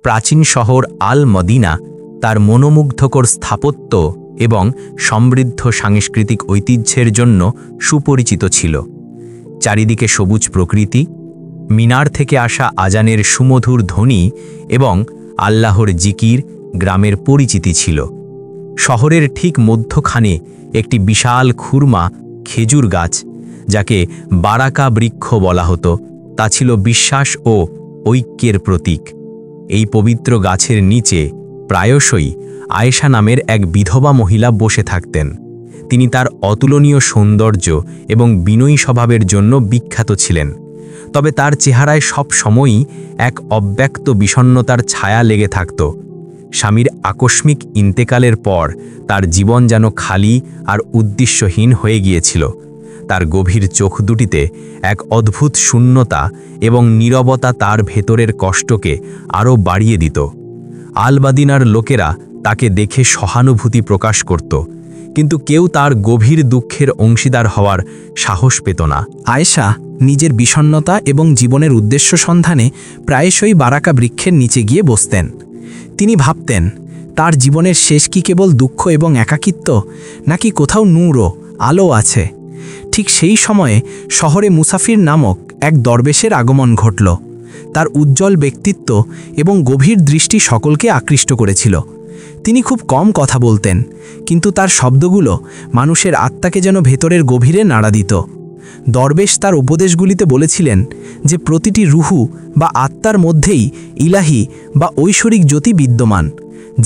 প্রাচীন শহর আল মদিনা তার মনোমুগ্ধকর স্থাপত্য এবং সমৃদ্ধ সাংস্কৃতিক ঐতিহ্যের জন্য সুপরিচিত ছিল। চারিদিকে সবুজ প্রকৃতি, মিনার থেকে আসা আজানের সুমধুর ধ্বনি এবং আল্লাহর জিকির গ্রামের পরিচিতি ছিল। শহরের ঠিক মধ্যখানে একটি বিশাল খুরমা খেজুর গাছ, যাকে বারাকা বৃক্ষ বলা হতো, তা ছিল বিশ্বাস ও ঐক্যের প্রতীক। এই পবিত্র গাছের নিচে প্রায়শই আয়েশা নামের এক বিধবা মহিলা বসে থাকতেন। তিনি তার অতুলনীয় সৌন্দর্য এবং বিনয়ী স্বভাবের জন্য বিখ্যাত ছিলেন, তবে তার চেহারায় সব সময়ই এক অব্যক্ত বিষণ্ণতার ছায়া লেগে থাকত। স্বামীর আকস্মিক ইন্তেকালের পর তার জীবন যেন খালি আর উদ্দেশ্যহীন হয়ে গিয়েছিল। তার গভীর চোখ দুটিতে এক অদ্ভুত শূন্যতা এবং নীরবতা তার ভেতরের কষ্টকে আরও বাড়িয়ে দিত। আল মদিনার লোকেরা তাকে দেখে সহানুভূতি প্রকাশ করত, কিন্তু কেউ তার গভীর দুঃখের অংশীদার হওয়ার সাহস পেত না। আয়েশা নিজের বিষণ্ণতা এবং জীবনের উদ্দেশ্য সন্ধানে প্রায়শই বারাকা বৃক্ষের নিচে গিয়ে বসতেন। তিনি ভাবতেন, তার জীবনের শেষ কি কেবল দুঃখ এবং একাকিত্ব, নাকি কোথাও নূর ও আলো আছে? ঠিক সেই সময়ে শহরে মুসাফির নামক এক দরবেশের আগমন ঘটল। তার উজ্জ্বল ব্যক্তিত্ব এবং গভীর দৃষ্টি সকলকে আকৃষ্ট করেছিল। তিনি খুব কম কথা বলতেন, কিন্তু তার শব্দগুলো মানুষের আত্মাকে যেন ভেতরের গভীরে নাড়া দিত। দরবেশ তার উপদেশগুলিতে বলেছিলেন যে প্রতিটি রুহু বা আত্মার মধ্যেই ইলাহি বা ঐশ্বরিক জ্যোতি বিদ্যমান।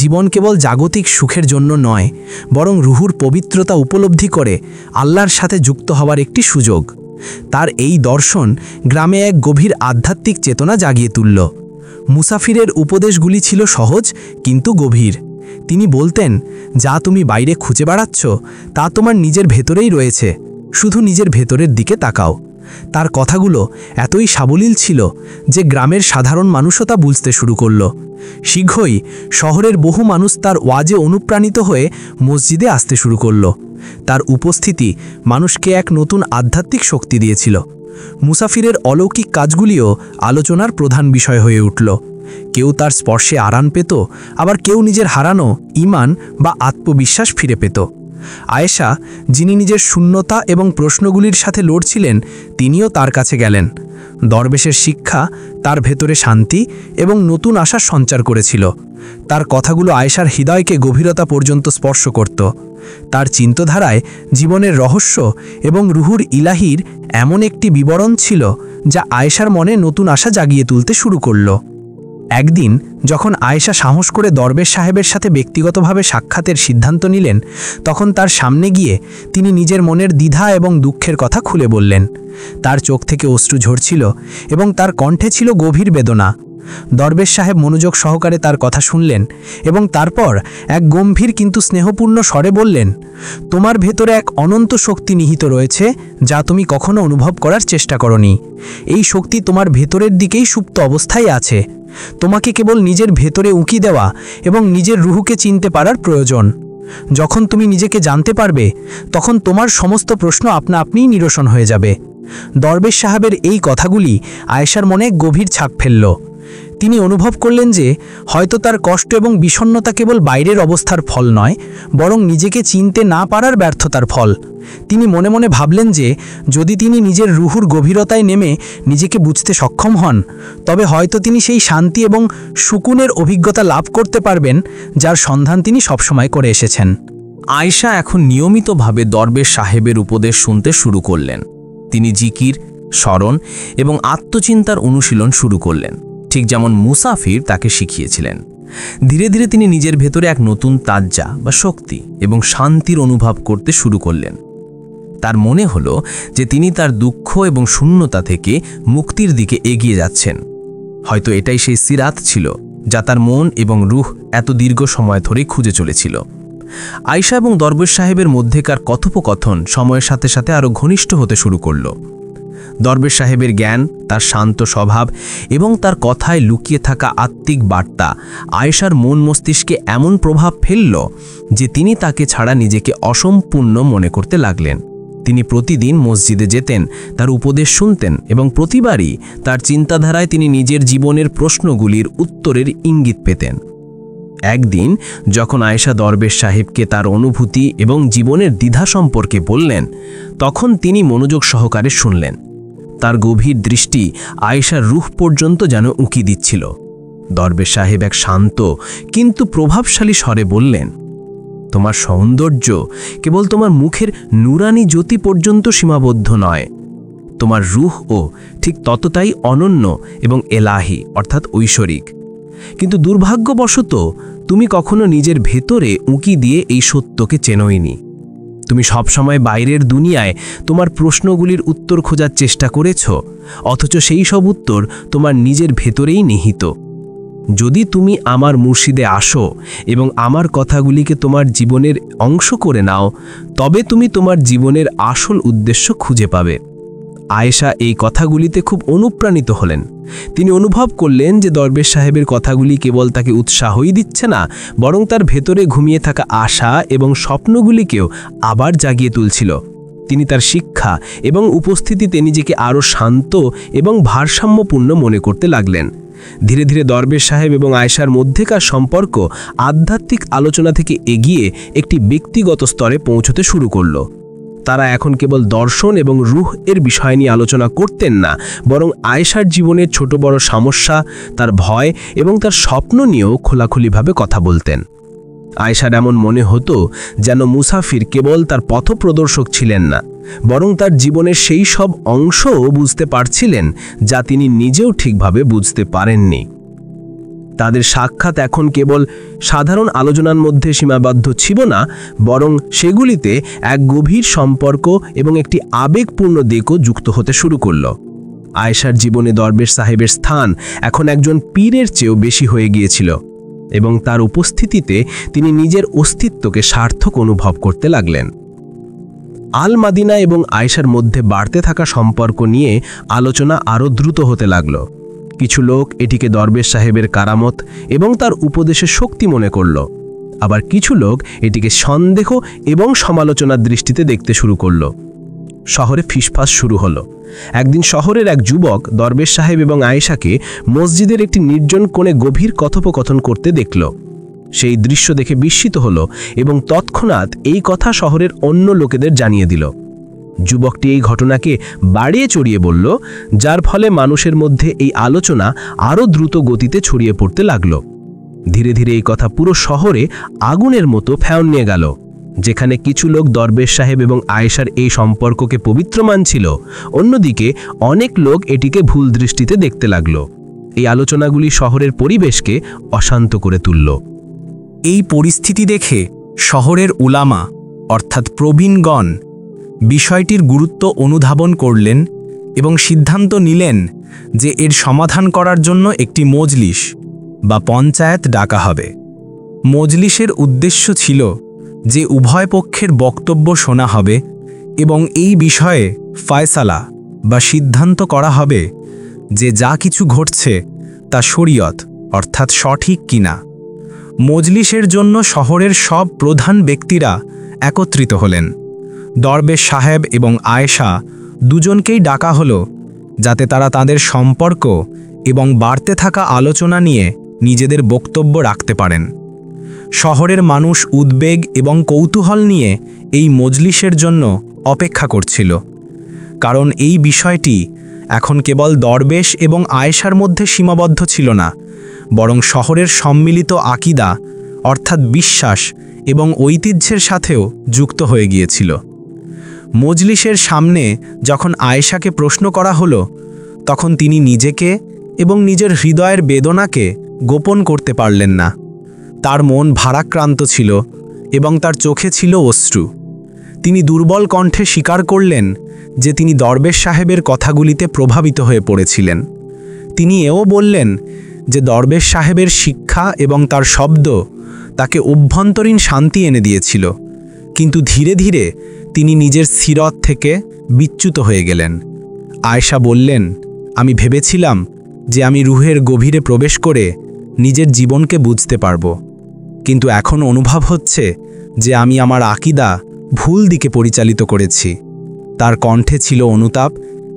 জীবন কেবল জাগতিক সুখের জন্য নয়, বরং রুহুর পবিত্রতা উপলব্ধি করে আল্লাহর সাথে যুক্ত হওয়ার একটি সুযোগ। তার এই দর্শন গ্রামে এক গভীর আধ্যাত্মিক চেতনা জাগিয়ে তুলল। মুসাফিরের উপদেশগুলি ছিল সহজ কিন্তু গভীর। তিনি বলতেন, যা তুমি বাইরে খুঁজে বেড়াচ্ছ তা তোমার নিজের ভেতরেই রয়েছে, শুধু নিজের ভেতরের দিকে তাকাও। তার কথাগুলো এতই সাবলীল ছিল যে গ্রামের সাধারণ মানুষও তা বুঝতে শুরু করল। শীঘ্রই শহরের বহু মানুষ তার ওয়াজে অনুপ্রাণিত হয়ে মসজিদে আসতে শুরু করল। তার উপস্থিতি মানুষকে এক নতুন আধ্যাত্মিক শক্তি দিয়েছিল। মুসাফিরের অলৌকিক কাজগুলিও আলোচনার প্রধান বিষয় হয়ে উঠল। কেউ তার স্পর্শে আরাম পেত, আবার কেউ নিজের হারানো ঈমান বা আত্মবিশ্বাস ফিরে পেত। আয়েশা, যিনি নিজের শূন্যতা এবং প্রশ্নগুলির সাথে লড়ছিলেন, তিনিও তার কাছে গেলেন। দরবেশের শিক্ষা তার ভেতরে শান্তি এবং নতুন আশার সঞ্চার করেছিল। তার কথাগুলো আয়েশার হৃদয়কে গভীরতা পর্যন্ত স্পর্শ করত। তার চিন্তাধারায় জীবনের রহস্য এবং রুহুর ইলাহির এমন একটি বিবরণ ছিল যা আয়েশার মনে নতুন আশা জাগিয়ে তুলতে শুরু করল। একদিন যখন আয়েশা সাহস করে দরবেশ সাহেবের সাথে ব্যক্তিগতভাবে সাক্ষাতের সিদ্ধান্ত নিলেন, তখন তার সামনে গিয়ে তিনি নিজের মনের দ্বিধা এবং দুঃখের কথা খুলে বললেন। তার চোখ থেকে অশ্রু ঝরছিল এবং তার কণ্ঠে ছিল গভীর বেদনা। দরবেশ সাহেব মনোযোগ সহকারে তার কথা শুনলেন এবং তারপর এক গম্ভীর কিন্তু স্নেহপূর্ণ স্বরে বললেন, তোমার ভেতরে এক অনন্ত শক্তি নিহিত রয়েছে যা তুমি কখনো অনুভব করার চেষ্টা করনি। এই শক্তি তোমার ভেতরের দিকেই সুপ্ত অবস্থায় আছে। তোমাকে কেবল নিজের ভেতরে উঁকি দেওয়া এবং নিজের রুহুকে চিনতে পারার প্রয়োজন। যখন তুমি নিজেকে জানতে পারবে, তখন তোমার সমস্ত প্রশ্ন আপনা আপনিই নিরসন হয়ে যাবে। দরবেশ সাহেবের এই কথাগুলি আয়েশার মনে গভীর ছাপ ফেলল। তিনি অনুভব করলেন যে হয়তো তার কষ্ট এবং বিষণ্ণতা কেবল বাইরের অবস্থার ফল নয়, বরং নিজেকে চিনতে না পারার ব্যর্থতার ফল। তিনি মনে মনে ভাবলেন যে যদি তিনি নিজের রুহুর গভীরতায় নেমে নিজেকে বুঝতে সক্ষম হন, তবে হয়তো তিনি সেই শান্তি এবং সুকুনের অভিজ্ঞতা লাভ করতে পারবেন যার সন্ধান তিনি সবসময় করে এসেছেন। আয়েশা এখন নিয়মিতভাবে দরবেশ সাহেবের উপদেশ শুনতে শুরু করলেন। তিনি জিকির, স্মরণ এবং আত্মচিন্তার অনুশীলন শুরু করলেন, ঠিক যেমন মুসাফির তাকে শিখিয়েছিলেন। ধীরে ধীরে তিনি নিজের ভেতরে এক নতুন তাজ্জা বা শক্তি এবং শান্তির অনুভব করতে শুরু করলেন। তার মনে হলো যে তিনি তার দুঃখ এবং শূন্যতা থেকে মুক্তির দিকে এগিয়ে যাচ্ছেন। হয়তো এটাই সেই সিরাত ছিল যা তার মন এবং রুহ এত দীর্ঘ সময় ধরে খুঁজে চলেছিল। আয়েশা এবং দরবেশ সাহেবের মধ্যেকার কথোপকথন সময়ের সাথে সাথে আরও ঘনিষ্ঠ হতে শুরু করল। দরবেশ সাহেবের জ্ঞান, তার শান্ত স্বভাব এবং তার কথায় লুকিয়ে থাকা আত্মিক বার্তা আয়েশার মন মস্তিষ্কে এমন প্রভাব ফেলল যে তিনি তাকে ছাড়া নিজেকে অসম্পূর্ণ মনে করতে লাগলেন। তিনি প্রতিদিন মসজিদে যেতেন, তার উপদেশ শুনতেন এবং প্রতিবারই তার চিন্তাধারায় তিনি নিজের জীবনের প্রশ্নগুলির উত্তরের ইঙ্গিত পেতেন। একদিন যখন আয়েশা দরবেশ সাহেবকে তার অনুভূতি এবং জীবনের দ্বিধা সম্পর্কে বললেন, তখন তিনি মনোযোগ সহকারে শুনলেন। তার গভীর দৃষ্টি আয়েশার রূহ পর্যন্ত যেন উঁকি দিচ্ছিল। দরবেশ সাহেব এক শান্ত কিন্তু প্রভাবশালী স্বরে বললেন, তোমার সৌন্দর্য কেবল তোমার মুখের নুরানি জ্যোতি পর্যন্ত সীমাবদ্ধ নয়, তোমার রূহও ঠিক ততটাই অনন্য এবং এলাহি অর্থাৎ ঐশ্বরিক। কিন্তু দুর্ভাগ্যবশত তুমি কখনো নিজের ভেতরে উঁকি দিয়ে এই সত্যকে চেনোইনি। তুমি সবসময় বাইরের দুনিয়ায় তোমার প্রশ্নগুলির উত্তর খোঁজার চেষ্টা করেছ, অথচ সেই সব উত্তর তোমার নিজের ভেতরেই নিহিত। যদি তুমি আমার মুর্শিদে আসো এবং আমার কথাগুলিকে তোমার জীবনের অংশ করে নাও, তবে তুমি তোমার জীবনের আসল উদ্দেশ্য খুঁজে পাবে। আয়েশা এই কথাগুলিতে খুব অনুপ্রাণিত হলেন। তিনি অনুভব করলেন যে দরবেশ সাহেবের কথাগুলি কেবল তাকে উৎসাহই দিচ্ছে না, বরং তার ভেতরে ঘুমিয়ে থাকা আশা এবং স্বপ্নগুলিকেও আবার জাগিয়ে তুলছিল। তিনি তার শিক্ষা এবং উপস্থিতিতে নিজেকে আরও শান্ত এবং ভারসাম্যপূর্ণ মনে করতে লাগলেন। ধীরে ধীরে দরবেশ সাহেব এবং আয়েশার মধ্যেকার সম্পর্ক আধ্যাত্মিক আলোচনা থেকে এগিয়ে একটি ব্যক্তিগত স্তরে পৌঁছতে শুরু করল। তারা এখন কেবল দর্শন এবং রূহ এর বিষয় নিয়ে আলোচনা করতেন না, বরং আয়েশার জীবনের ছোট বড় সমস্যা, তার ভয় এবং তার স্বপ্ন নিয়েও খোলাখুলিভাবে কথা বলতেন। আয়েশার এমন মনে হতো যেন মুসাফির কেবল তার পথপ্রদর্শক ছিলেন না, বরং তার জীবনের সেই সব অংশও বুঝতে পারছিলেন যা তিনি নিজেও ঠিকভাবে বুঝতে পারেননি। তাদের সাক্ষাৎ এখন কেবল সাধারণ আলোচনার মধ্যে সীমাবদ্ধ ছিল না, বরং সেগুলিতে এক গভীর সম্পর্ক এবং একটি আবেগপূর্ণ দিকও যুক্ত হতে শুরু করল। আয়েশার জীবনে দরবেশ সাহেবের স্থান এখন একজন পীরের চেয়েও বেশি হয়ে গিয়েছিল এবং তার উপস্থিতিতে তিনি নিজের অস্তিত্বকে সার্থক অনুভব করতে লাগলেন। আল মাদিনা এবং আয়েশার মধ্যে বাড়তে থাকা সম্পর্ক নিয়ে আলোচনা আরও দ্রুত হতে লাগল। কিছু লোক এটিকে দরবেশ সাহেবের কারামত এবং তার উপদেশের শক্তি মনে করল, আবার কিছু লোক এটিকে সন্দেহ এবং সমালোচনার দৃষ্টিতে দেখতে শুরু করল। শহরে ফিসফাস শুরু হলো। একদিন শহরের এক যুবক দরবেশ সাহেব এবং আয়েশাকে মসজিদের একটি নির্জন কোণে গভীর কথোপকথন করতে দেখল। সেই দৃশ্য দেখে বিস্মিত হলো এবং তৎক্ষণাৎ এই কথা শহরের অন্য লোকেদের জানিয়ে দিল। যুবকটি এই ঘটনাকে বাড়িয়ে চড়িয়ে বলল, যার ফলে মানুষের মধ্যে এই আলোচনা আরও দ্রুত গতিতে ছড়িয়ে পড়তে লাগল। ধীরে ধীরে এই কথা পুরো শহরে আগুনের মতো ফেঁয়ন নিয়ে গেল। যেখানে কিছু লোক দরবেশ সাহেব এবং আয়েশার এই সম্পর্ককে পবিত্র মানছিল, অন্যদিকে অনেক লোক এটিকে ভুল দৃষ্টিতে দেখতে লাগল। এই আলোচনাগুলি শহরের পরিবেশকে অশান্ত করে তুলল। এই পরিস্থিতি দেখে শহরের উলামা অর্থাৎ প্রবীণগণ বিষয়টির গুরুত্ব অনুধাবন করলেন এবং সিদ্ধান্ত নিলেন যে এর সমাধান করার জন্য একটি মজলিস বা পঞ্চায়েত ডাকা হবে। মজলিসের উদ্দেশ্য ছিল যে উভয় পক্ষের বক্তব্য শোনা হবে এবং এই বিষয়ে ফয়সালা বা সিদ্ধান্ত করা হবে যে যা কিছু ঘটছে তা শরীয়ত অর্থাৎ সঠিক কিনা। মজলিসের জন্য শহরের সব প্রধান ব্যক্তিরা একত্রিত হলেন। দরবেশ সাহেব এবং আয়েশা দুজনকেই ডাকা হলো যাতে তারা তাদের সম্পর্ক এবং বাড়তে থাকা আলোচনা নিয়ে নিজেদের বক্তব্য রাখতে পারেন। শহরের মানুষ উদ্বেগ এবং কৌতূহল নিয়ে এই মজলিসের জন্য অপেক্ষা করছিল, কারণ এই বিষয়টি এখন কেবল দরবেশ এবং আয়েশার মধ্যে সীমাবদ্ধ ছিল না, বরং শহরের সম্মিলিত আকীদা অর্থাৎ বিশ্বাস এবং ঐতিহ্যের সাথেও যুক্ত হয়ে গিয়েছিল। মজলিসের সামনে যখন আয়েশাকে প্রশ্ন করা হলো, তখন তিনি নিজেকে এবং নিজের হৃদয়ের বেদনাকে গোপন করতে পারলেন না। তার মন ভারাক্রান্ত ছিল এবং তার চোখে ছিল অশ্রু। তিনি দুর্বল কণ্ঠে স্বীকার করলেন যে তিনি দরবেশ সাহেবের কথাগুলিতে প্রভাবিত হয়ে পড়েছিলেন। তিনি এও বললেন যে দরবেশ সাহেবের শিক্ষা এবং তার শব্দ তাকে অভ্যন্তরীণ শান্তি এনে দিয়েছিল, কিন্তু ধীরে ধীরে তিনি নিজের সিরত থেকে বিচ্যুত হয়ে গেলেন। আয়েশা বললেন, আমি ভেবেছিলাম যে আমি রুহের গভীরে প্রবেশ করে নিজের জীবনকে বুঝতে পারব, কিন্তু এখন অনুভব হচ্ছে যে আমি আমার আকীদা ভুল দিকে পরিচালিত করেছি। তার কণ্ঠে ছিল অনুতাপ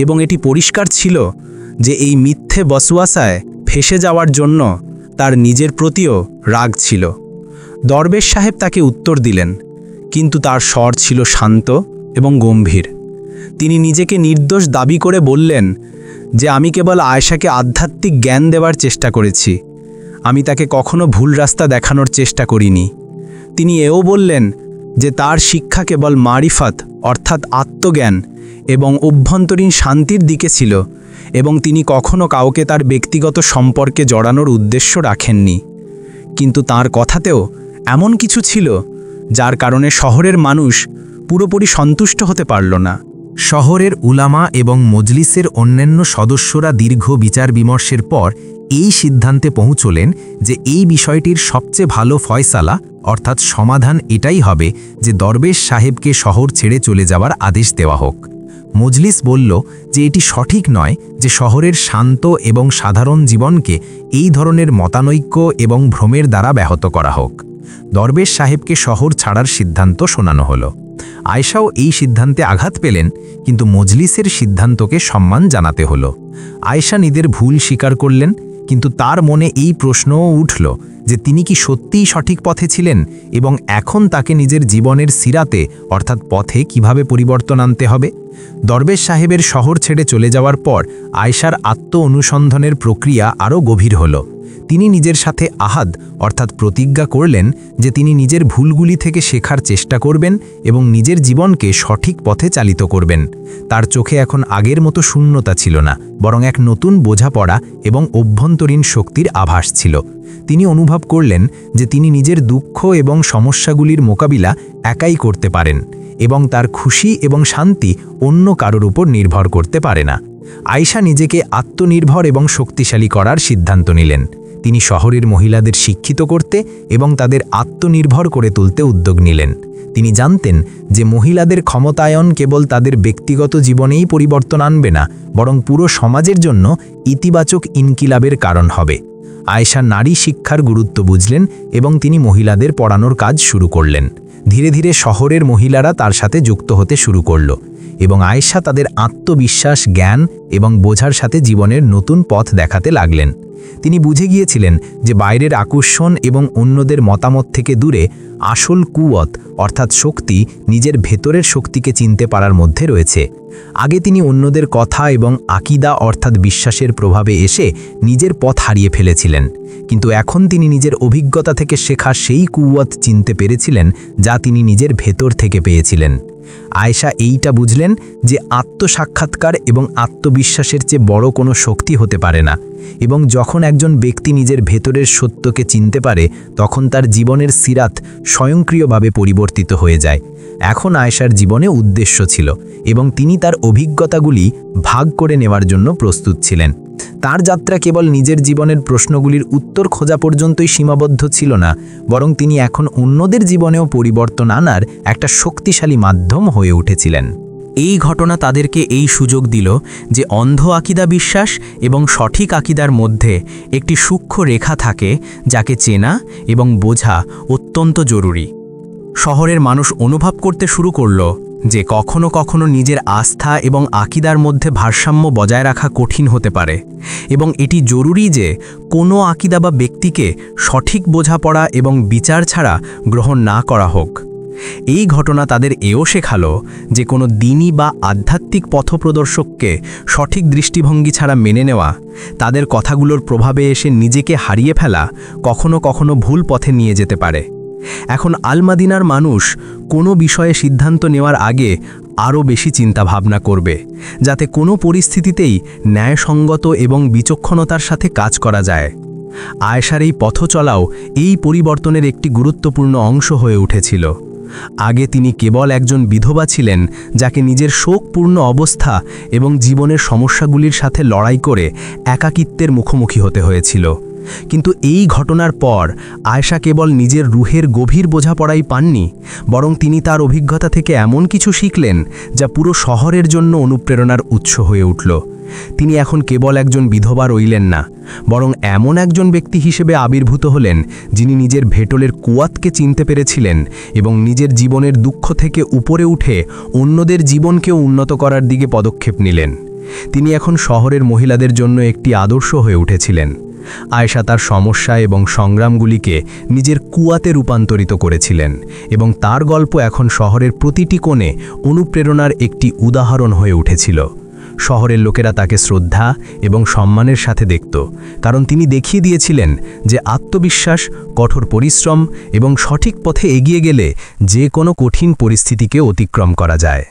এবং এটি পরিষ্কার ছিল যে এই মিথ্যে বসওয়াসায় ফেসে যাওয়ার জন্য তার নিজের প্রতিও রাগ ছিল। দরবেশ সাহেব তাকে উত্তর দিলেন, কিন্তু তার স্বর ছিল শান্ত এবং গম্ভীর। তিনি নিজেকে নির্দোষ দাবি করে বললেন যে আমি কেবল আয়েশাকে আধ্যাত্মিক জ্ঞান দেওয়ার চেষ্টা করেছি, আমি তাকে কখনো ভুল রাস্তা দেখানোর চেষ্টা করিনি। তিনি এও বললেন যে তার শিক্ষা কেবল মারিফাত অর্থাৎ আত্মজ্ঞান এবং অভ্যন্তরীণ শান্তির দিকে ছিল এবং তিনি কখনো কাউকে তার ব্যক্তিগত সম্পর্কে জড়ানোর উদ্দেশ্য রাখেননি। কিন্তু তার কথাতেও এমন কিছু ছিল যার কারণে শহরের মানুষ পুরোপুরি সন্তুষ্ট হতে পারল না। শহরের উলামা এবং মজলিসের অন্যান্য সদস্যরা দীর্ঘ বিচার বিমর্শের পর এই সিদ্ধান্তে পৌঁছলেন যে এই বিষয়টির সবচেয়ে ভালো ফয়সালা অর্থাৎ সমাধান এটাই হবে যে দরবেশ সাহেবকে শহর ছেড়ে চলে যাওয়ার আদেশ দেওয়া হোক। মজলিস বলল যে এটি সঠিক নয় যে শহরের শান্ত এবং সাধারণ জীবনকে এই ধরনের মতানৈক্য এবং ভ্রমের দ্বারা ব্যাহত করা হোক। দরবেশ সাহেবকে শহর ছাড়ার সিদ্ধান্ত শোনানো হলো। আয়েশাও এই সিদ্ধান্তে আঘাত পেলেন, কিন্তু মজলিসের সিদ্ধান্তকে সম্মান জানাতে হলো। আয়েশা নিজের ভুল স্বীকার করলেন, কিন্তু তার মনে এই প্রশ্নও উঠল যে তিনি কি সত্যিই সঠিক পথে ছিলেন এবং এখন তাকে নিজের জীবনের সিরাতে অর্থাৎ পথে কিভাবে পরিবর্তন আনতে হবে। দরবেশ সাহেবের শহর ছেড়ে চলে যাওয়ার পর আয়েশার আত্ম অনুসন্ধানের প্রক্রিয়া আরও গভীর হল। তিনি নিজের সাথে আহাদ অর্থাৎ প্রতিজ্ঞা করলেন যে তিনি নিজের ভুলগুলি থেকে শেখার চেষ্টা করবেন এবং নিজের জীবনকে সঠিক পথে চালিত করবেন। তার চোখে এখন আগের মতো শূন্যতা ছিল না, বরং এক নতুন বোঝাপড়া এবং অভ্যন্তরীণ শক্তির আভাস ছিল। তিনি অনুভব করলেন যে তিনি নিজের দুঃখ এবং সমস্যাগুলির মোকাবিলা একাই করতে পারেন এবং তার খুশি এবং শান্তি অন্য কারোর উপর নির্ভর করতে পারে না। আয়েশা নিজেকে আত্মনির্ভর এবং শক্তিশালী করার সিদ্ধান্ত নিলেন। তিনি শহরের মহিলাদের শিক্ষিত করতে এবং তাদের আত্মনির্ভর করে তুলতে উদ্যোগ নিলেন। তিনি জানতেন যে মহিলাদের ক্ষমতায়ন কেবল তাদের ব্যক্তিগত জীবনেই পরিবর্তন আনবে না, বরং পুরো সমাজের জন্য ইতিবাচক ইনকিলাবের কারণ হবে। আয়েশা নারী শিক্ষার গুরুত্ব বুঝলেন এবং তিনি মহিলাদের পড়ানোর কাজ শুরু করলেন। ধীরে ধীরে শহরের মহিলারা তার সাথে যুক্ত হতে শুরু করল এবং আয়েশা তাদের আত্মবিশ্বাস, জ্ঞান এবং বোঝার সাথে জীবনের নতুন পথ দেখাতে লাগলেন। তিনি বুঝে গিয়েছিলেন যে বাইরের আকর্ষণ এবং অন্যদের মতামত থেকে দূরে আসল কুওয়াত অর্থাৎ শক্তি নিজের ভেতরের শক্তিকে চিনতে পারার মধ্যে রয়েছে। আগে তিনি অন্যদের কথা এবং আকিদা অর্থাৎ বিশ্বাসের প্রভাবে এসে নিজের পথ হারিয়ে ফেলেছিলেন, কিন্তু এখন তিনি নিজের অভিজ্ঞতা থেকে শেখা সেই কুওয়াত চিনতে পেরেছিলেন যা তিনি নিজের ভেতর থেকে পেয়েছিলেন। আয়েশা এইটা বুঝলেন যে আত্মসাক্ষাৎকার এবং আত্মবিশ্বাসের চেয়ে বড় কোনো শক্তি হতে পারে না, এবং যখন একজন ব্যক্তি নিজের ভেতরের সত্যকে চিনতে পারে তখন তার জীবনের সিরাত স্বয়ংক্রিয়ভাবে পরিবর্তিত হয়ে যায়। এখন আয়েশার জীবনে উদ্দেশ্য ছিল এবং তিনি তার অভিজ্ঞতাগুলি ভাগ করে নেওয়ার জন্য প্রস্তুত ছিলেন। তার যাত্রা কেবল নিজের জীবনের প্রশ্নগুলির উত্তর খোঁজা পর্যন্তই সীমাবদ্ধ ছিল না, বরং তিনি এখন অন্যদের জীবনেও পরিবর্তন আনার একটা শক্তিশালী মাধ্যম হয়ে উঠেছিলেন। এই ঘটনা তাদেরকে এই সুযোগ দিল যে অন্ধ আকিদা বিশ্বাস এবং সঠিক আকিদার মধ্যে একটি সূক্ষ্ম রেখা থাকে যাকে চেনা এবং বোঝা অত্যন্ত জরুরি। শহরের মানুষ অনুভব করতে শুরু করল যে কখনো কখনো নিজের আস্থা এবং আকিদার মধ্যে ভারসাম্য বজায় রাখা কঠিন হতে পারে এবং এটি জরুরি যে কোনো আকিদা বা ব্যক্তিকে সঠিক বোঝাপড়া এবং বিচার ছাড়া গ্রহণ না করা হোক। এই ঘটনা তাদের এও শেখালো যে কোনো দ্বীনি বা আধ্যাত্মিক পথপ্রদর্শককে সঠিক দৃষ্টিভঙ্গি ছাড়া মেনে নেওয়া, তাদের কথাগুলোর প্রভাবে এসে নিজেকে হারিয়ে ফেলা কখনো কখনো ভুল পথে নিয়ে যেতে পারে। এখন আল মাদিনার মানুষ কোনো বিষয়ে সিদ্ধান্ত নেওয়ার আগে আরও বেশি চিন্তা ভাবনা করবে, যাতে কোনো পরিস্থিতিতেই ন্যায়সঙ্গত এবং বিচক্ষণতার সাথে কাজ করা যায়। আয়েশার এই পথ চলাও এই পরিবর্তনের একটি গুরুত্বপূর্ণ অংশ হয়ে উঠেছিল। আগে তিনি কেবল একজন বিধবা ছিলেন যাকে নিজের শোকপূর্ণ অবস্থা এবং জীবনের সমস্যাগুলির সাথে লড়াই করে একাকিত্বের মুখোমুখি হতে হয়েছিল, কিন্তু এই ঘটনার পর আয়েশা কেবল নিজের রুহের গভীর বোঝাপড়াই পাননি, বরং তিনি তার অভিজ্ঞতা থেকে এমন কিছু শিখলেন যা পুরো শহরের জন্য অনুপ্রেরণার উৎস হয়ে উঠল। তিনি এখন কেবল একজন বিধবা রইলেন না, বরং এমন একজন ব্যক্তি হিসেবে আবির্ভূত হলেন যিনি নিজের ভেতরের কুয়াতকে চিনতে পেরেছিলেন এবং নিজের জীবনের দুঃখ থেকে উপরে উঠে অন্যদের জীবনকেও উন্নত করার দিকে পদক্ষেপ নিলেন। তিনি এখন শহরের মহিলাদের জন্য একটি আদর্শ হয়ে উঠেছিলেন। আয়েশা তার সমস্যা এবং সংগ্রামগুলিকে নিজের কুয়াতে রূপান্তরিত করেছিলেন এবং তার গল্প এখন শহরের প্রতিটি কোণে অনুপ্রেরণার একটি উদাহরণ হয়ে উঠেছিল। শহরের লোকেরা তাকে শ্রদ্ধা এবং সম্মানের সাথে দেখত, কারণ তিনি দেখিয়ে দিয়েছিলেন যে আত্মবিশ্বাস, কঠোর পরিশ্রম এবং সঠিক পথে এগিয়ে গেলে যে কোনো কঠিন পরিস্থিতিকে অতিক্রম করা যায়।